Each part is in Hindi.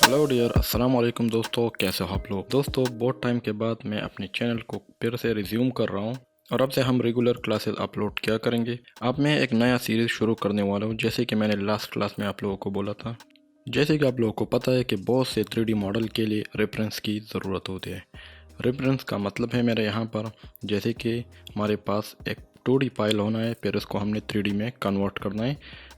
हेलो डियर, अस्सलाम वालेकुम दोस्तों। कैसे हो आप लोग? दोस्तों, बहुत टाइम के बाद मैं अपने चैनल को फिर से रिज्यूम कर रहा हूँ और अब से हम रेगुलर क्लासेस अपलोड किया करेंगे। अब मैं एक नया सीरीज़ शुरू करने वाला हूँ, जैसे कि मैंने लास्ट क्लास में आप लोगों को बोला था। जैसे कि आप लोगों को पता है कि बहुत से 3D मॉडल के लिए रेफरेंस की ज़रूरत होती है। रेफरेंस का मतलब है मेरे यहाँ पर, जैसे कि हमारे पास एक 2D फाइल होना है, फिर उसको हमने 3D में कन्वर्ट करना है।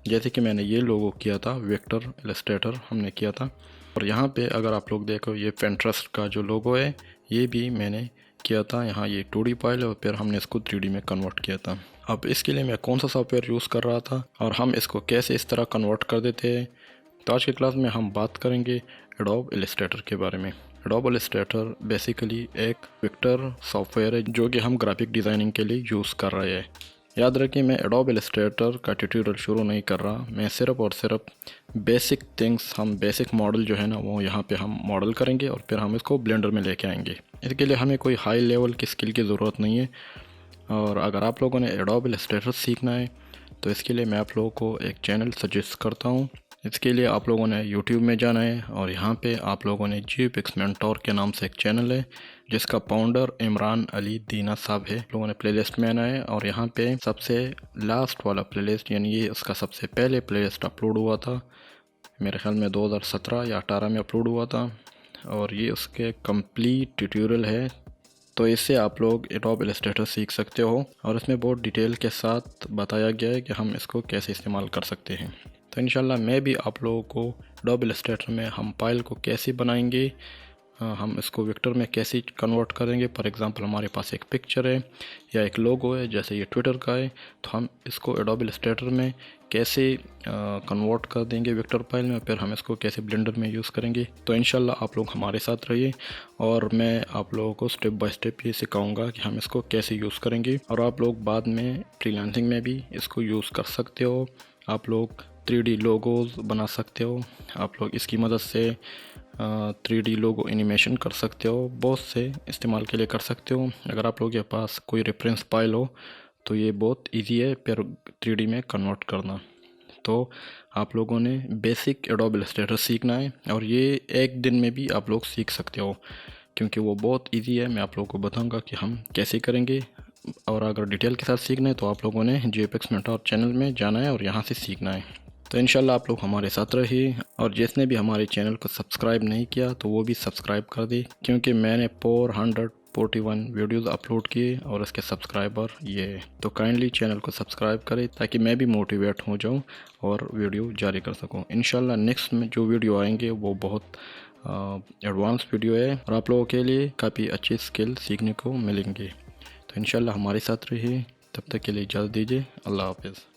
जैसे कि मैंने ये लोगो किया था, वेक्टर इलस्ट्रेटर हमने किया था। और यहाँ पे अगर आप लोग देखो, ये पिंटरेस्ट का जो लोगो है ये भी मैंने किया था। यहाँ ये 2D फाइल है और फिर हमने इसको 3D में कन्वर्ट किया था। अब इसके लिए मैं कौन सा सॉफ्टवेयर यूज़ कर रहा था और हम इसको कैसे इस तरह कन्वर्ट कर देते हैं, तो आज की क्लास में हम बात करेंगे एडोब इलस्ट्रेटर के बारे में। एडोब इलस्ट्रेटर बेसिकली एक वेक्टर सॉफ्टवेयर है जो कि हम ग्राफिक डिज़ाइनिंग के लिए यूज़ कर रहे हैं। याद रखिए, मैं एडोब इलस्ट्रेटर का ट्यूटोरियल शुरू नहीं कर रहा, मैं सिर्फ और सिर्फ बेसिक थिंग्स, हम बेसिक मॉडल जो है ना वो यहाँ पे हम मॉडल करेंगे और फिर हम इसको ब्लेंडर में लेके आएंगे। इसके लिए हमें कोई हाई लेवल की स्किल की ज़रूरत नहीं है। और अगर आप लोगों ने एडोब इलस्ट्रेटर सीखना है तो इसके लिए मैं आप लोगों को एक चैनल सजेस्ट करता हूँ। इसके लिए आप लोगों ने YouTube में जाना है और यहाँ पे आप लोगों ने GFX मेंटोर के नाम से एक चैनल है जिसका फाउंडर इमरान अली दीना साहब है। लोगों ने प्लेलिस्ट में आना है और यहाँ पे सबसे लास्ट वाला प्लेलिस्ट, यानी ये उसका सबसे पहले प्लेलिस्ट अपलोड हुआ था, मेरे ख्याल में 2017 या 18 में अपलोड हुआ था, और ये उसके कंप्लीट ट्यूटोरियल है। तो इससे आप लोग एडोब इलस्ट्रेटर सीख सकते हो और इसमें बहुत डिटेल के साथ बताया गया है कि हम इसको कैसे इस्तेमाल कर सकते हैं। तो इंशाल्लाह मैं भी आप लोगों को एडोब इलस्ट्रेटर में हम फाइल को कैसे बनाएंगे, हम इसको वेक्टर में कैसे कन्वर्ट करेंगे। फॉर एग्जांपल हमारे पास एक पिक्चर है या एक लोगो है, जैसे ये ट्विटर का है, तो हम इसको एडोब इलस्ट्रेटर में कैसे कन्वर्ट कर देंगे वेक्टर फाइल में, फिर हम इसको कैसे ब्लेंडर में यूज़ करेंगे। तो इंशाल्लाह आप लोग हमारे साथ रहिए और मैं आप लोगों को स्टेप बाय स्टेप ये सिखाऊंगा कि हम इसको कैसे यूज़ करेंगे। और आप लोग बाद में फ्रीलांसिंग में भी इसको यूज़ कर सकते हो। आप लोग 3D लोगोज़ बना सकते हो, आप लोग इसकी मदद से 3D लोगो एनिमेशन कर सकते हो, बहुत से इस्तेमाल के लिए कर सकते हो। अगर आप लोगों के पास कोई रेफरेंस फाइल हो तो ये बहुत इजी है फिर 3D में कन्वर्ट करना। तो आप लोगों ने बेसिक एडोब इलस्ट्रेटर सीखना है और ये एक दिन में भी आप लोग सीख सकते हो क्योंकि वो बहुत इजी है। मैं आप लोगों को बताऊंगा कि हम कैसे करेंगे। और अगर डिटेल के साथ सीखना है तो आप लोगों ने GFX मेंटोर चैनल में जाना है और यहाँ से सीखना है। तो इंशाल्लाह आप लोग हमारे साथ रहिए और जिसने भी हमारे चैनल को सब्सक्राइब नहीं किया तो वो भी सब्सक्राइब कर दे, क्योंकि मैंने 441 वीडियोस अपलोड किए और इसके सब्सक्राइबर ये है। तो काइंडली चैनल को सब्सक्राइब करें ताकि मैं भी मोटिवेट हो जाऊं और वीडियो जारी कर सकूं। इंशाल्लाह नेक्स्ट में जो वीडियो आएंगे वो बहुत एडवांस वीडियो है और आप लोगों के लिए काफ़ी अच्छी स्किल सीखने को मिलेंगे। तो इंशाल्लाह हमारे साथ रहिए, तब तक के लिए इजाज़त दीजिए। अल्लाह हाफ़िज़।